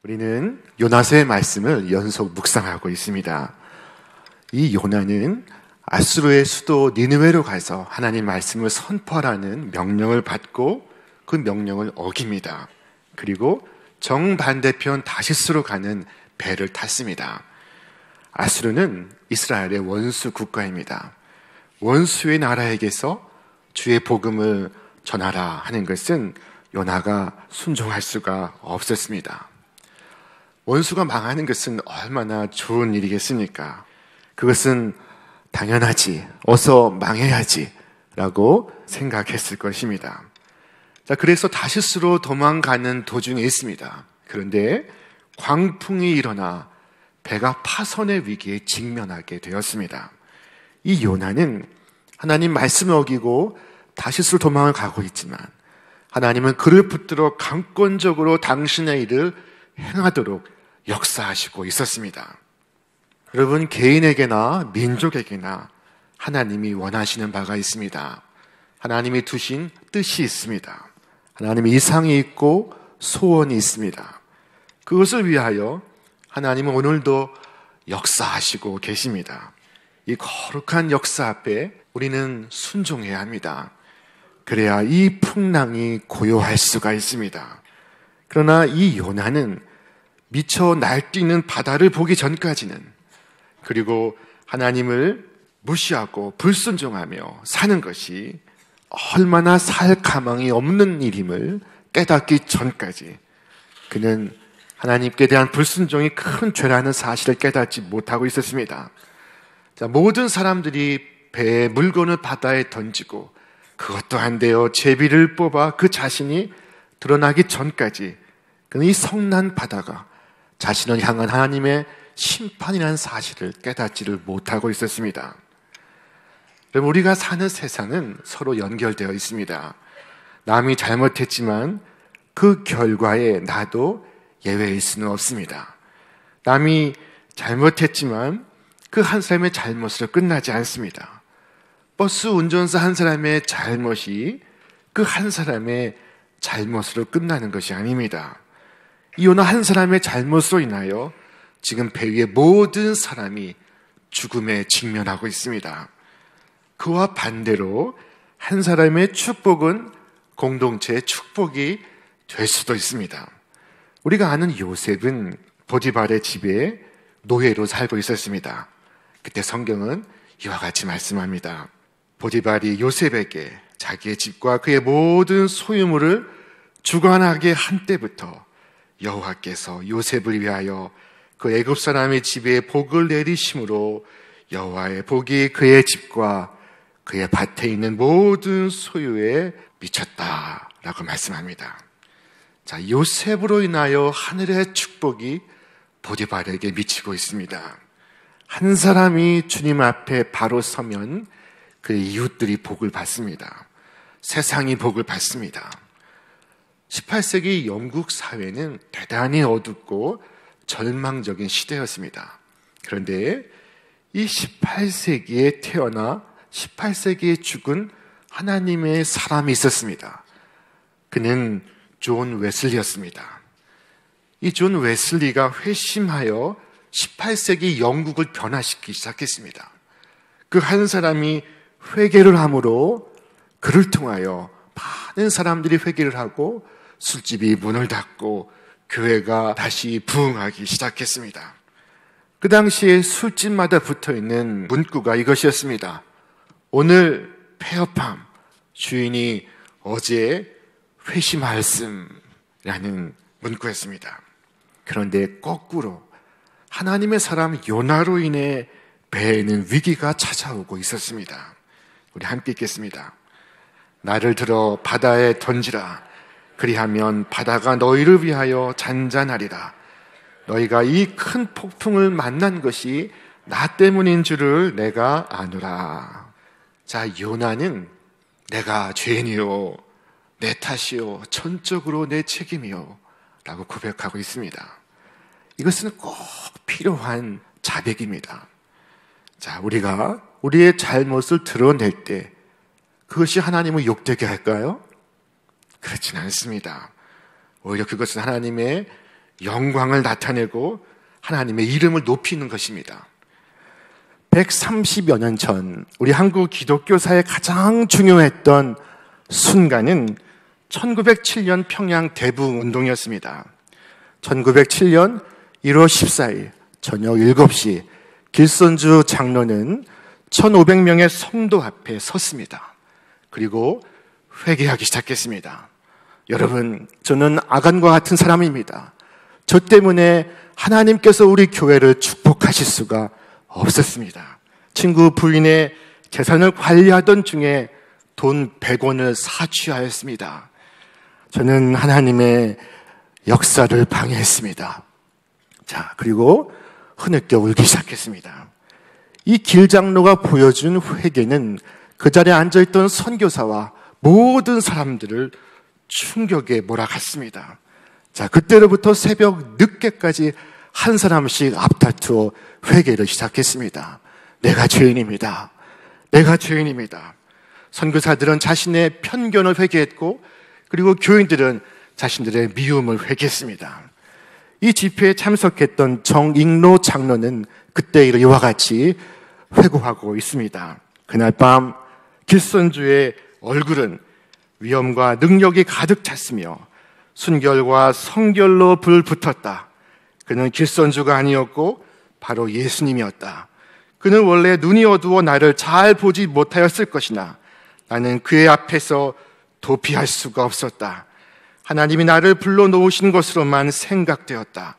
우리는 요나서의 말씀을 연속 묵상하고 있습니다. 이 요나는 아수르의 수도 니느웨로 가서 하나님 말씀을 선포하라는 명령을 받고 그 명령을 어깁니다. 그리고 정반대편 다시스로 가는 배를 탔습니다. 아수르는 이스라엘의 원수 국가입니다. 원수의 나라에게서 주의 복음을 전하라 하는 것은 요나가 순종할 수가 없었습니다. 원수가 망하는 것은 얼마나 좋은 일이겠습니까? 그것은 당연하지, 어서 망해야지 라고 생각했을 것입니다. 자, 그래서 다시스로 도망가는 도중에 있습니다. 그런데 광풍이 일어나 배가 파손의 위기에 직면하게 되었습니다. 이 요나는 하나님 말씀을 어기고 다시스로 도망을 가고 있지만 하나님은 그를 붙들어 강권적으로 당신의 일을 행하도록 역사하시고 있었습니다. 여러분, 개인에게나 민족에게나 하나님이 원하시는 바가 있습니다. 하나님이 두신 뜻이 있습니다. 하나님의 이상이 있고 소원이 있습니다. 그것을 위하여 하나님은 오늘도 역사하시고 계십니다. 이 거룩한 역사 앞에 우리는 순종해야 합니다. 그래야 이 풍랑이 고요할 수가 있습니다. 그러나 이 요나는 미쳐 날뛰는 바다를 보기 전까지는, 그리고 하나님을 무시하고 불순종하며 사는 것이 얼마나 살 가망이 없는 일임을 깨닫기 전까지 그는 하나님께 대한 불순종이 큰 죄라는 사실을 깨닫지 못하고 있었습니다. 자, 모든 사람들이 배에 물건을 바다에 던지고 그것도 안 돼요, 제비를 뽑아 그 자신이 드러나기 전까지 그는 이 성난 바다가 자신을 향한 하나님의 심판이라는 사실을 깨닫지를 못하고 있었습니다. 우리가 사는 세상은 서로 연결되어 있습니다. 남이 잘못했지만 그 결과에 나도 예외일 수는 없습니다. 남이 잘못했지만 그 한 사람의 잘못으로 끝나지 않습니다. 버스 운전사 한 사람의 잘못이 그 한 사람의 잘못으로 끝나는 것이 아닙니다. 이 요나 한 사람의 잘못으로 인하여 지금 배 위의 모든 사람이 죽음에 직면하고 있습니다. 그와 반대로 한 사람의 축복은 공동체의 축복이 될 수도 있습니다. 우리가 아는 요셉은 보디발의 집에 노예로 살고 있었습니다. 그때 성경은 이와 같이 말씀합니다. 보디발이 요셉에게 자기의 집과 그의 모든 소유물을 주관하게 한 때부터 여호와께서 요셉을 위하여 그 애굽 사람의 집에 복을 내리심으로 여호와의 복이 그의 집과 그의 밭에 있는 모든 소유에 미쳤다라고 말씀합니다. 자, 요셉으로 인하여 하늘의 축복이 보디발에게 미치고 있습니다. 한 사람이 주님 앞에 바로 서면 그의 이웃들이 복을 받습니다. 세상이 복을 받습니다. 18세기 영국 사회는 대단히 어둡고 절망적인 시대였습니다. 그런데 이 18세기에 태어나 18세기에 죽은 하나님의 사람이 있었습니다. 그는 존 웨슬리였습니다. 이 존 웨슬리가 회심하여 18세기 영국을 변화시키기 시작했습니다. 그 한 사람이 회개를 함으로 그를 통하여 많은 사람들이 회개를 하고 술집이 문을 닫고 교회가 다시 부흥하기 시작했습니다. 그 당시에 술집마다 붙어있는 문구가 이것이었습니다. 오늘 폐업함, 주인이 어제 회심하였음이라는 문구였습니다. 그런데 거꾸로 하나님의 사람 요나로 인해 배에는 위기가 찾아오고 있었습니다. 우리 함께 읽겠습니다. 나를 들어 바다에 던지라. 그리하면 바다가 너희를 위하여 잔잔하리라. 너희가 이 큰 폭풍을 만난 것이 나 때문인 줄을 내가 아노라. 자, 요나는 내가 죄인이요, 내 탓이요, 전적으로 내 책임이요 라고 고백하고 있습니다. 이것은 꼭 필요한 자백입니다. 자, 우리가 우리의 잘못을 드러낼 때 그것이 하나님을 욕되게 할까요? 그렇지는 않습니다. 오히려 그것은 하나님의 영광을 나타내고 하나님의 이름을 높이는 것입니다. 130여 년 전 우리 한국 기독교사에 가장 중요했던 순간은 1907년 평양 대붕 운동이었습니다. 1907년 1월 14일 저녁 7시 길선주 장로는 1500명의 성도 앞에 섰습니다. 그리고 회개하기 시작했습니다. 여러분, 저는 아간과 같은 사람입니다. 저 때문에 하나님께서 우리 교회를 축복하실 수가 없었습니다. 친구 부인의 재산을 관리하던 중에 돈 100원을 사취하였습니다. 저는 하나님의 역사를 방해했습니다. 자, 그리고 흐느껴 울기 시작했습니다. 이 길장로가 보여준 회개는 그 자리에 앉아있던 선교사와 모든 사람들을 충격에 몰아갔습니다. 자, 그때로부터 새벽 늦게까지 한 사람씩 앞다투어 회개를 시작했습니다. 내가 죄인입니다. 내가 죄인입니다. 선교사들은 자신의 편견을 회개했고, 그리고 교인들은 자신들의 미움을 회개했습니다. 이 집회에 참석했던 정익로 장로는 그때 이와 같이 회고하고 있습니다. 그날 밤 길선주의 얼굴은 위엄과 능력이 가득 찼으며 순결과 성결로 불붙었다. 그는 길선주가 아니었고 바로 예수님이었다. 그는 원래 눈이 어두워 나를 잘 보지 못하였을 것이나 나는 그의 앞에서 도피할 수가 없었다. 하나님이 나를 불러놓으신 것으로만 생각되었다.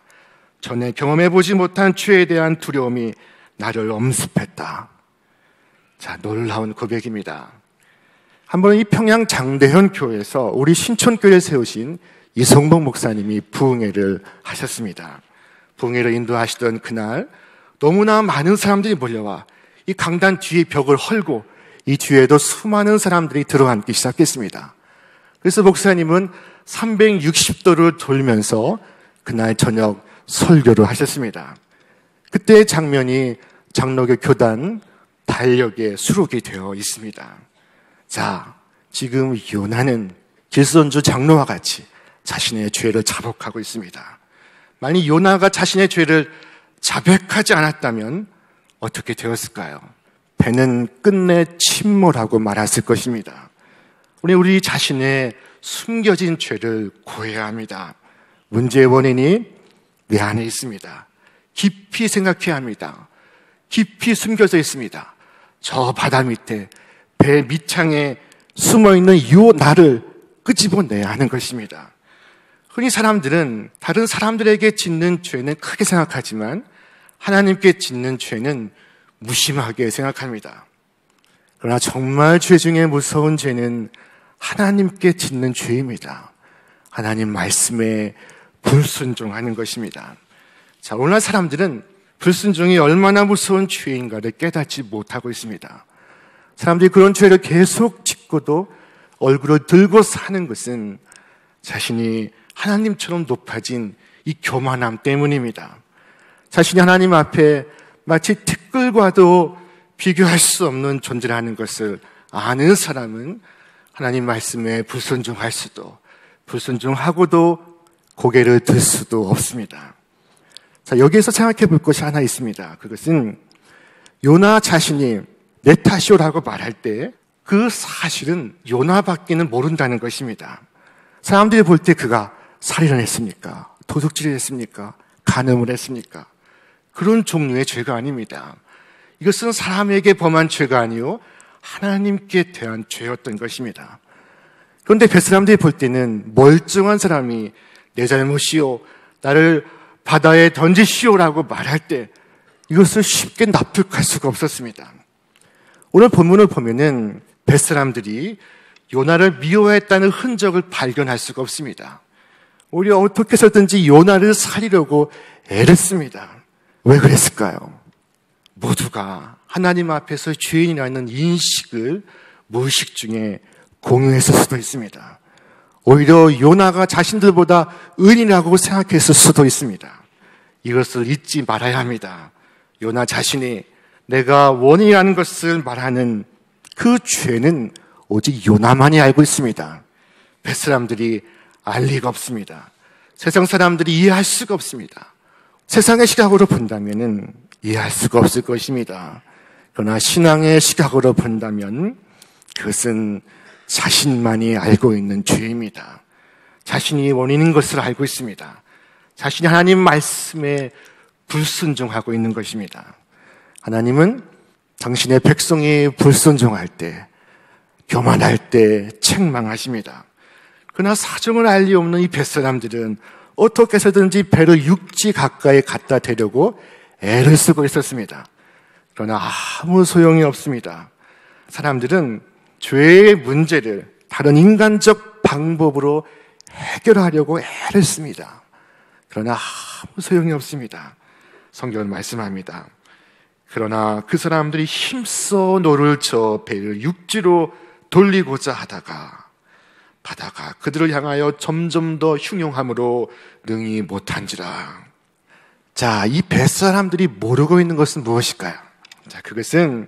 전에 경험해보지 못한 죄에 대한 두려움이 나를 엄습했다. 자, 놀라운 고백입니다. 한번 이 평양 장대현 교회에서 우리 신촌교회에 세우신 이성복 목사님이 부흥회를 하셨습니다. 부흥회를 인도하시던 그날 너무나 많은 사람들이 몰려와 이 강단 뒤에 벽을 헐고 이 뒤에도 수많은 사람들이 들어앉기 시작했습니다. 그래서 목사님은 360도를 돌면서 그날 저녁 설교를 하셨습니다. 그때의 장면이 장로교 교단 달력에 수록이 되어 있습니다. 자, 지금 요나는 길선주 장로와 같이 자신의 죄를 자복하고 있습니다. 만약 요나가 자신의 죄를 자백하지 않았다면 어떻게 되었을까요? 배는 끝내 침몰하고 말았을 것입니다. 우리 자신의 숨겨진 죄를 고해야 합니다. 문제의 원인이 내 안에 있습니다. 깊이 생각해야 합니다. 깊이 숨겨져 있습니다. 저 바다 밑에 배 밑창에 숨어있는 이 나를 끄집어내야 하는 것입니다. 흔히 사람들은 다른 사람들에게 짓는 죄는 크게 생각하지만 하나님께 짓는 죄는 무심하게 생각합니다. 그러나 정말 죄 중에 무서운 죄는 하나님께 짓는 죄입니다. 하나님 말씀에 불순종하는 것입니다. 자, 오늘날 사람들은 불순종이 얼마나 무서운 죄인가를 깨닫지 못하고 있습니다. 사람들이 그런 죄를 계속 짓고도 얼굴을 들고 사는 것은 자신이 하나님처럼 높아진 이 교만함 때문입니다. 자신이 하나님 앞에 마치 티끌과도 비교할 수 없는 존재라는 것을 아는 사람은 하나님 말씀에 불순종할 수도, 불순종하고도 고개를 들 수도 없습니다. 자, 여기에서 생각해 볼 것이 하나 있습니다. 그것은 요나 자신이 내 탓이오라고 말할 때 그 사실은 요나밖에는 모른다는 것입니다. 사람들이 볼 때 그가 살인을 했습니까? 도둑질을 했습니까? 간음을 했습니까? 그런 종류의 죄가 아닙니다. 이것은 사람에게 범한 죄가 아니요 하나님께 대한 죄였던 것입니다. 그런데 그 사람들이 볼 때는 멀쩡한 사람이 내 잘못이요, 나를 바다에 던지시오라고 말할 때 이것을 쉽게 납득할 수가 없었습니다. 오늘 본문을 보면은 벳사람들이 요나를 미워했다는 흔적을 발견할 수가 없습니다. 오히려 어떻게 해서든지 요나를 살리려고 애를 씁니다. 왜 그랬을까요? 모두가 하나님 앞에서 죄인이라는 인식을 무의식 중에 공유했을 수도 있습니다. 오히려 요나가 자신들보다 의인이라고 생각했을 수도 있습니다. 이것을 잊지 말아야 합니다. 요나 자신이 내가 원이라는 것을 말하는 그 죄는 오직 요나만이 알고 있습니다. 벳사람들이 알 리가 없습니다. 세상 사람들이 이해할 수가 없습니다. 세상의 시각으로 본다면 이해할 수가 없을 것입니다. 그러나 신앙의 시각으로 본다면 그것은 자신만이 알고 있는 죄입니다. 자신이 원인인 것을 알고 있습니다. 자신이 하나님 말씀에 불순종하고 있는 것입니다. 하나님은 당신의 백성이 불순종할 때, 교만할 때 책망하십니다. 그러나 사정을 알 리 없는 이 벳사람들은 어떻게 해서든지 배를 육지 가까이 갖다 대려고 애를 쓰고 있었습니다. 그러나 아무 소용이 없습니다. 사람들은 죄의 문제를 다른 인간적 방법으로 해결하려고 애를 씁니다. 그러나 아무 소용이 없습니다. 성경은 말씀합니다. 그러나 그 사람들이 힘써 노를 저 배를 육지로 돌리고자 하다가 바다가 그들을 향하여 점점 더 흉용함으로 능히 못한지라. 자, 이 벳사람들이 모르고 있는 것은 무엇일까요? 자, 그것은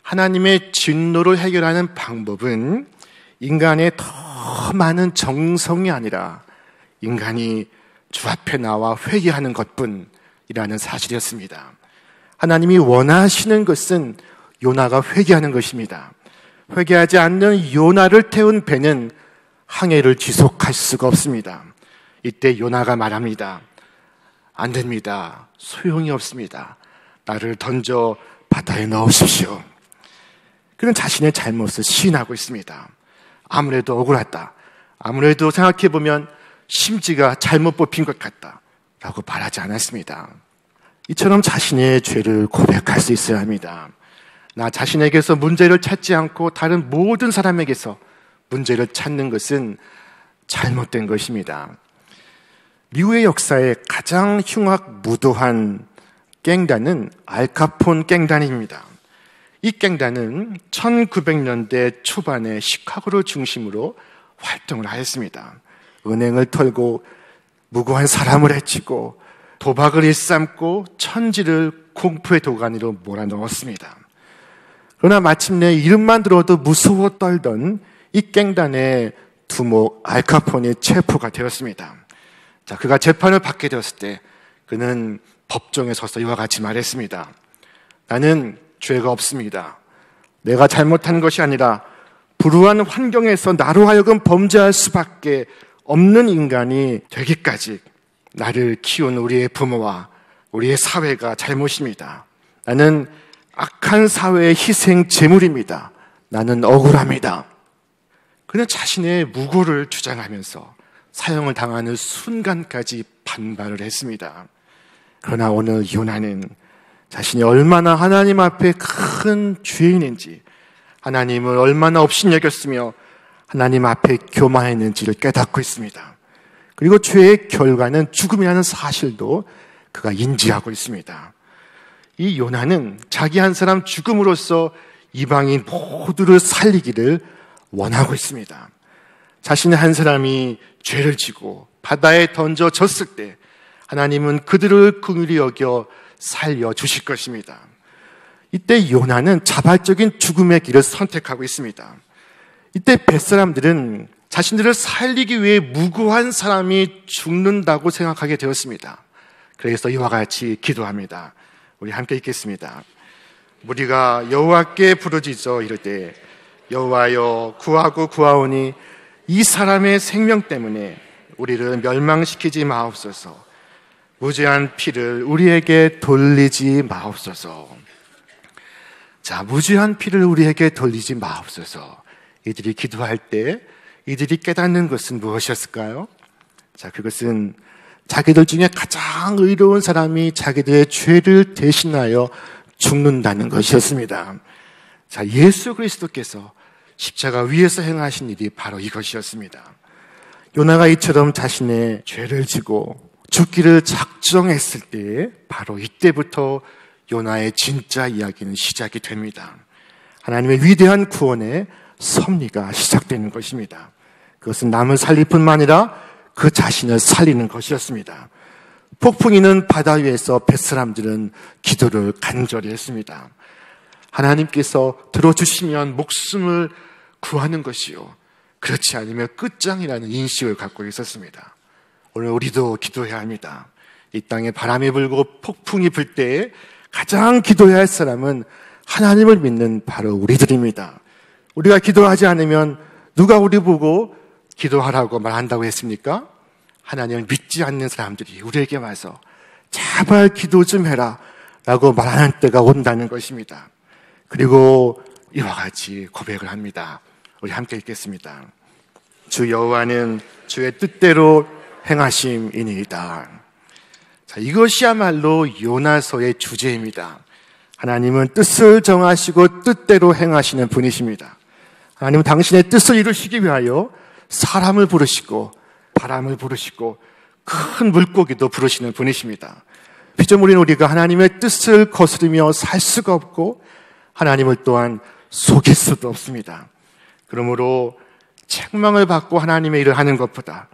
하나님의 진노를 해결하는 방법은 인간의 더 많은 정성이 아니라 인간이 주 앞에 나와 회개하는 것뿐이라는 사실이었습니다. 하나님이 원하시는 것은 요나가 회개하는 것입니다. 회개하지 않는 요나를 태운 배는 항해를 지속할 수가 없습니다. 이때 요나가 말합니다. 안 됩니다. 소용이 없습니다. 나를 던져 바다에 넣으십시오. 그는 자신의 잘못을 시인하고 있습니다. 아무래도 억울하다. 아무래도 생각해보면 심지가 잘못 뽑힌 것 같다. 라고 말하지 않았습니다. 이처럼 자신의 죄를 고백할 수 있어야 합니다. 나 자신에게서 문제를 찾지 않고 다른 모든 사람에게서 문제를 찾는 것은 잘못된 것입니다. 미국의 역사에 가장 흉악무도한 갱단은 알카폰 갱단입니다. 이 갱단은 1900년대 초반에 시카고를 중심으로 활동을 하였습니다. 은행을 털고 무고한 사람을 해치고 도박을 일삼고 천지를 공포의 도가니로 몰아넣었습니다. 그러나 마침내 이름만 들어도 무서워 떨던 이 갱단의 두목 알카폰이 체포가 되었습니다. 자, 그가 재판을 받게 되었을 때 그는 법정에 서서 이와 같이 말했습니다. 나는 죄가 없습니다. 내가 잘못한 것이 아니라 불우한 환경에서 나로 하여금 범죄할 수밖에 없는 인간이 되기까지 나를 키운 우리의 부모와 우리의 사회가 잘못입니다. 나는 악한 사회의 희생 제물입니다. 나는 억울합니다. 그는 자신의 무고를 주장하면서 사형을 당하는 순간까지 반발을 했습니다. 그러나 오늘 요나는 자신이 얼마나 하나님 앞에 큰 죄인인지, 하나님을 얼마나 업신여겼으며 하나님 앞에 교만했는지를 깨닫고 있습니다. 그리고 죄의 결과는 죽음이라는 사실도 그가 인지하고 있습니다. 이 요나는 자기 한 사람 죽음으로써 이방인 모두를 살리기를 원하고 있습니다. 자신의 한 사람이 죄를 지고 바다에 던져졌을 때 하나님은 그들을 긍휼히 여겨 살려주실 것입니다. 이때 요나는 자발적인 죽음의 길을 선택하고 있습니다. 이때 벳사람들은 자신들을 살리기 위해 무고한 사람이 죽는다고 생각하게 되었습니다. 그래서 이와 같이 기도합니다. 우리 함께 읽겠습니다. 우리가 여호와께 부르짖어 이를 때 여호와여 구하고 구하오니 이 사람의 생명 때문에 우리를 멸망시키지 마옵소서. 무죄한 피를 우리에게 돌리지 마옵소서. 자, 무죄한 피를 우리에게 돌리지 마옵소서. 이들이 기도할 때 이들이 깨닫는 것은 무엇이었을까요? 자, 그것은 자기들 중에 가장 의로운 사람이 자기들의 죄를 대신하여 죽는다는 것이었습니다. 자, 예수 그리스도께서 십자가 위에서 행하신 일이 바로 이것이었습니다. 요나가 이처럼 자신의 죄를 지고 죽기를 작정했을 때 바로 이때부터 요나의 진짜 이야기는 시작이 됩니다. 하나님의 위대한 구원의 섭리가 시작되는 것입니다. 그것은 남을 살릴 뿐만 아니라 그 자신을 살리는 것이었습니다. 폭풍이는 바다 위에서 뱃사람들은 기도를 간절히 했습니다. 하나님께서 들어주시면 목숨을 구하는 것이요, 그렇지 않으면 끝장이라는 인식을 갖고 있었습니다. 오늘 우리도 기도해야 합니다. 이 땅에 바람이 불고 폭풍이 불 때에 가장 기도해야 할 사람은 하나님을 믿는 바로 우리들입니다. 우리가 기도하지 않으면 누가 우리 보고 기도하라고 말한다고 했습니까? 하나님을 믿지 않는 사람들이 우리에게 와서 제발 기도 좀 해라 라고 말하는 때가 온다는 것입니다. 그리고 이와 같이 고백을 합니다. 우리 함께 읽겠습니다. 주 여호와는 주의 뜻대로 행하심이니이다. 자, 이것이야말로 요나서의 주제입니다. 하나님은 뜻을 정하시고 뜻대로 행하시는 분이십니다. 하나님은 당신의 뜻을 이루시기 위하여 사람을 부르시고 바람을 부르시고 큰 물고기도 부르시는 분이십니다. 피조물인 우리가 하나님의 뜻을 거스르며 살 수가 없고 하나님을 또한 속일 수도 없습니다. 그러므로 책망을 받고 하나님의 일을 하는 것보다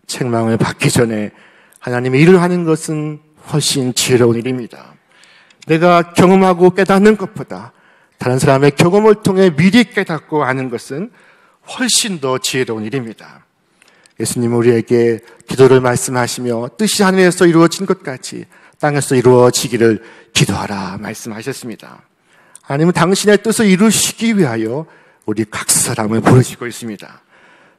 책망을 받기 전에 하나님의 일을 하는 것은 훨씬 지혜로운 일입니다. 내가 경험하고 깨닫는 것보다 다른 사람의 경험을 통해 미리 깨닫고 아는 것은 훨씬 더 지혜로운 일입니다. 예수님은 우리에게 기도를 말씀하시며 뜻이 하늘에서 이루어진 것 같이 땅에서 이루어지기를 기도하라 말씀하셨습니다. 하나님은 당신의 뜻을 이루시기 위하여 우리 각 사람을 부르시고 있습니다.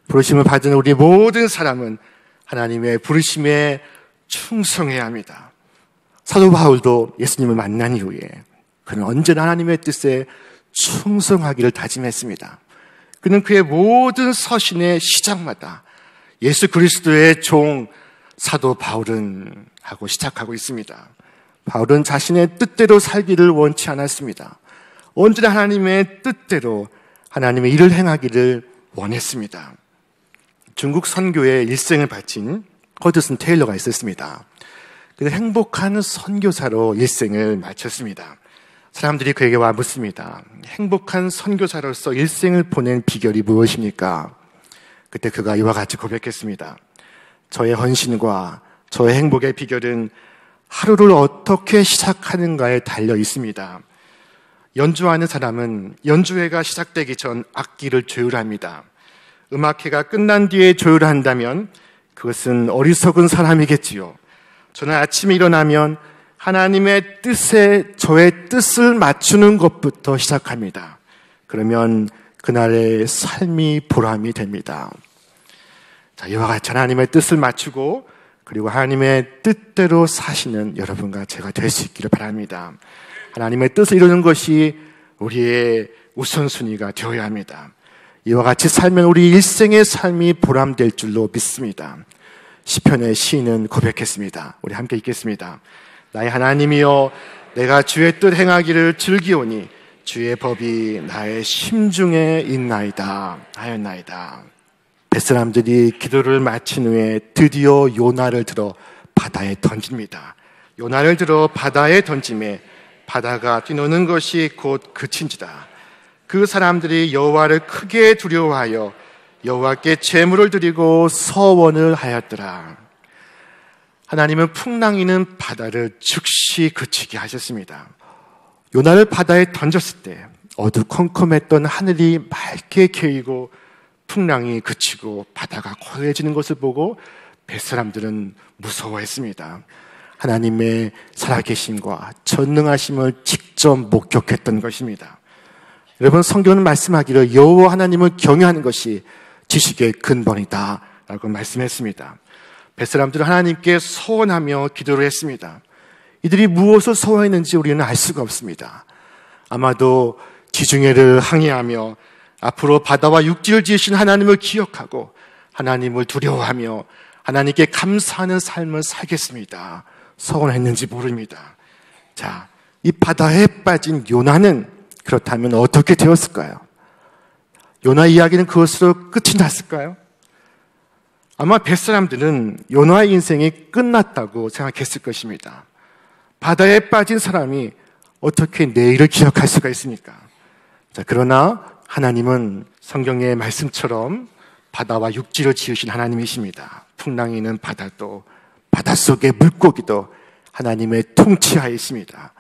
부르심을 받은 우리 모든 사람은 하나님의 부르심에 충성해야 합니다. 사도 바울도 예수님을 만난 이후에 그는 언제나 하나님의 뜻에 충성하기를 다짐했습니다. 그는 그의 모든 서신의 시작마다 예수 그리스도의 종 사도 바울은 하고 시작하고 있습니다. 바울은 자신의 뜻대로 살기를 원치 않았습니다. 언제나 하나님의 뜻대로 하나님의 일을 행하기를 원했습니다. 중국 선교에 일생을 바친 허드슨 테일러가 있었습니다. 그는 행복한 선교사로 일생을 마쳤습니다. 사람들이 그에게 와 묻습니다. 행복한 선교사로서 일생을 보낸 비결이 무엇입니까? 그때 그가 이와 같이 고백했습니다. 저의 헌신과 저의 행복의 비결은 하루를 어떻게 시작하는가에 달려 있습니다. 연주하는 사람은 연주회가 시작되기 전 악기를 조율합니다. 음악회가 끝난 뒤에 조율한다면 그것은 어리석은 사람이겠지요. 저는 아침에 일어나면 하나님의 뜻에 저의 뜻을 맞추는 것부터 시작합니다. 그러면 그날의 삶이 보람이 됩니다. 자, 이와 같이 하나님의 뜻을 맞추고 그리고 하나님의 뜻대로 사시는 여러분과 제가 될 수 있기를 바랍니다. 하나님의 뜻을 이루는 것이 우리의 우선순위가 되어야 합니다. 이와 같이 살면 우리 일생의 삶이 보람될 줄로 믿습니다. 시편의 시인은 고백했습니다. 우리 함께 읽겠습니다. 나의 하나님이여, 내가 주의 뜻 행하기를 즐기오니 주의 법이 나의 심중에 있나이다 하였나이다. 뱃사람들이 기도를 마친 후에 드디어 요나를 들어 바다에 던집니다. 요나를 들어 바다에 던짐에 바다가 뛰노는 것이 곧 그친지다. 그 사람들이 여호와를 크게 두려워하여 여호와께 제물을 드리고 서원을 하였더라. 하나님은 풍랑이는 바다를 즉시 그치게 하셨습니다. 요나를 바다에 던졌을 때 어두컴컴했던 하늘이 맑게 개이고 풍랑이 그치고 바다가 고요해지는 것을 보고 뱃사람들은 무서워했습니다. 하나님의 살아계심과 전능하심을 직접 목격했던 것입니다. 여러분, 성경은 말씀하기를 여호와 하나님을 경외하는 것이 지식의 근본이다 라고 말씀했습니다. 뱃사람들은 하나님께 서원하며 기도를 했습니다. 이들이 무엇을 서원했는지 우리는 알 수가 없습니다. 아마도 지중해를 항해하며 앞으로 바다와 육지를 지으신 하나님을 기억하고 하나님을 두려워하며 하나님께 감사하는 삶을 살겠습니다. 서원했는지 모릅니다. 자, 이 바다에 빠진 요나는 그렇다면 어떻게 되었을까요? 요나 이야기는 그것으로 끝이 났을까요? 아마 뱃사람들은 요나의 인생이 끝났다고 생각했을 것입니다. 바다에 빠진 사람이 어떻게 내일을 기억할 수가 있습니까? 자, 그러나 하나님은 성경의 말씀처럼 바다와 육지를 지으신 하나님이십니다. 풍랑이 있는 바다도 바닷속의 물고기도 하나님의 통치하에 있습니다.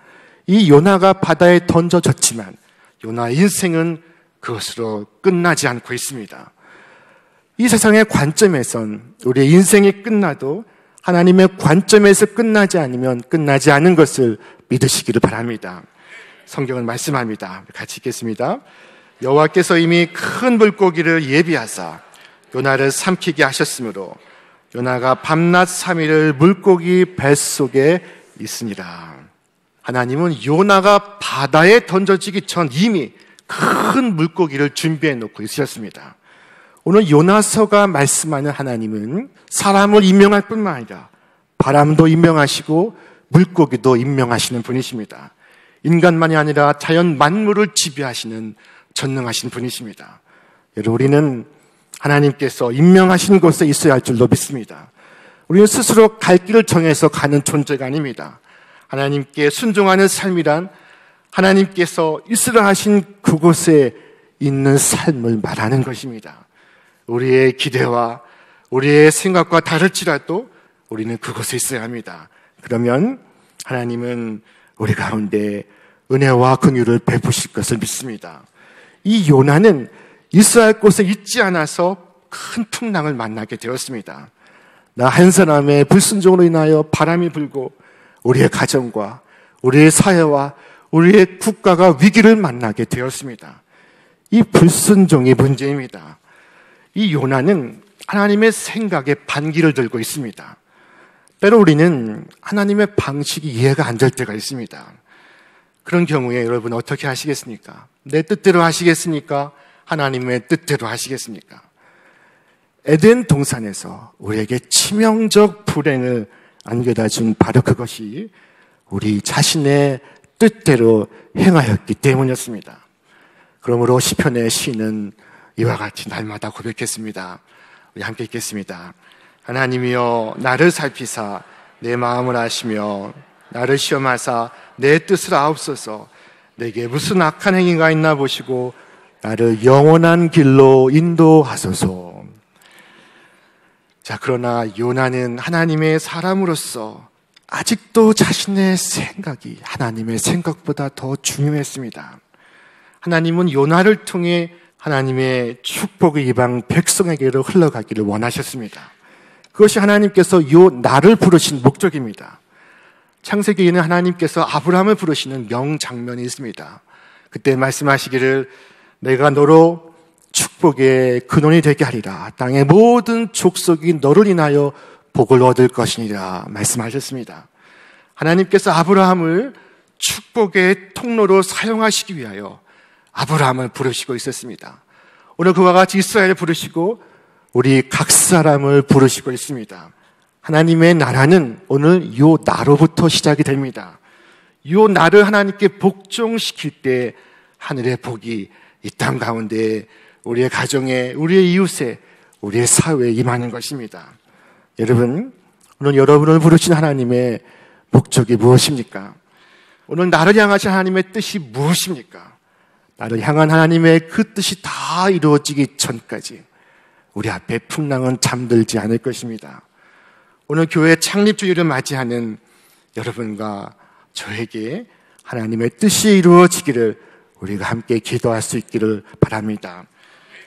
이 요나가 바다에 던져졌지만 요나의 인생은 그것으로 끝나지 않고 있습니다. 이 세상의 관점에선 우리의 인생이 끝나도 하나님의 관점에서 끝나지 않으면 끝나지 않은 것을 믿으시기를 바랍니다. 성경은 말씀합니다. 같이 읽겠습니다. 여호와께서 이미 큰 물고기를 예비하사 요나를 삼키게 하셨으므로 요나가 밤낮 3일을 물고기 뱃속에 있으니라. 하나님은 요나가 바다에 던져지기 전 이미 큰 물고기를 준비해 놓고 있으셨습니다. 오늘 요나서가 말씀하는 하나님은 사람을 임명할 뿐만 아니라 바람도 임명하시고 물고기도 임명하시는 분이십니다. 인간만이 아니라 자연 만물을 지배하시는 전능하신 분이십니다. 여러분, 우리는 하나님께서 임명하신 곳에 있어야 할 줄로 믿습니다. 우리는 스스로 갈 길을 정해서 가는 존재가 아닙니다. 하나님께 순종하는 삶이란 하나님께서 있으라 하신 그곳에 있는 삶을 말하는 것입니다. 우리의 기대와 우리의 생각과 다를지라도 우리는 그곳에 있어야 합니다. 그러면 하나님은 우리 가운데 은혜와 긍휼을 베푸실 것을 믿습니다. 이 요나는 있어야 할 곳에 있지 않아서 큰 풍랑을 만나게 되었습니다. 나 한 사람의 불순종으로 인하여 바람이 불고 우리의 가정과 우리의 사회와 우리의 국가가 위기를 만나게 되었습니다. 이 불순종이 문제입니다. 이 요나는 하나님의 생각에 반기를 들고 있습니다. 때로 우리는 하나님의 방식이 이해가 안 될 때가 있습니다. 그런 경우에 여러분 어떻게 하시겠습니까? 내 뜻대로 하시겠습니까? 하나님의 뜻대로 하시겠습니까? 에덴 동산에서 우리에게 치명적 불행을 안겨다 준 바로 그것이 우리 자신의 뜻대로 행하였기 때문이었습니다. 그러므로 시편의 시인은 이와 같이 날마다 고백했습니다. 우리 함께 읽겠습니다. 하나님이여 나를 살피사 내 마음을 아시며 나를 시험하사 내 뜻을 아옵소서. 내게 무슨 악한 행위가 있나 보시고 나를 영원한 길로 인도하소서. 자, 그러나 요나는 하나님의 사람으로서 아직도 자신의 생각이 하나님의 생각보다 더 중요했습니다. 하나님은 요나를 통해 하나님의 축복의 이방 백성에게로 흘러가기를 원하셨습니다. 그것이 하나님께서 나를 부르신 목적입니다. 창세기에는 하나님께서 아브라함을 부르시는 명장면이 있습니다. 그때 말씀하시기를 내가 너로 축복의 근원이 되게 하리라. 땅의 모든 족속이 너를 인하여 복을 얻을 것이니라 말씀하셨습니다. 하나님께서 아브라함을 축복의 통로로 사용하시기 위하여 아브라함을 부르시고 있었습니다. 오늘 그와 같이 이스라엘을 부르시고 우리 각 사람을 부르시고 있습니다. 하나님의 나라는 오늘 요 나로부터 시작이 됩니다. 요 나를 하나님께 복종시킬 때 하늘의 복이 이 땅 가운데 우리의 가정에, 우리의 이웃에, 우리의 사회에 임하는 것입니다. 여러분, 오늘 여러분을 부르신 하나님의 목적이 무엇입니까? 오늘 나를 향하신 하나님의 뜻이 무엇입니까? 나를 향한 하나님의 그 뜻이 다 이루어지기 전까지 우리 앞에 풍랑은 잠들지 않을 것입니다. 오늘 교회 창립주일을 맞이하는 여러분과 저에게 하나님의 뜻이 이루어지기를 우리가 함께 기도할 수 있기를 바랍니다.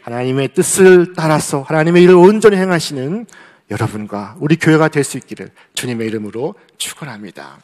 하나님의 뜻을 따라서 하나님의 일을 온전히 행하시는 여러분과 우리 교회가 될 수 있기를 주님의 이름으로 축원합니다.